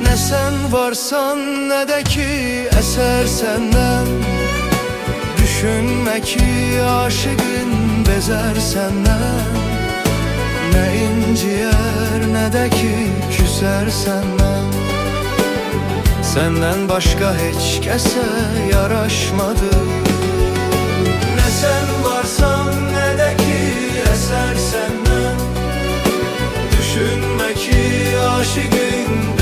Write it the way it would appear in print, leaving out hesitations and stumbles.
Ne sen varsan ne de ki eser senden. Düşünme ki aşığın bezer senden. Ne inciyer ne de ki küser senden. Senden başka hiç kese yaraşmadı. Ne sen varsan ne de ki eser senden. Düşünme ki aşığın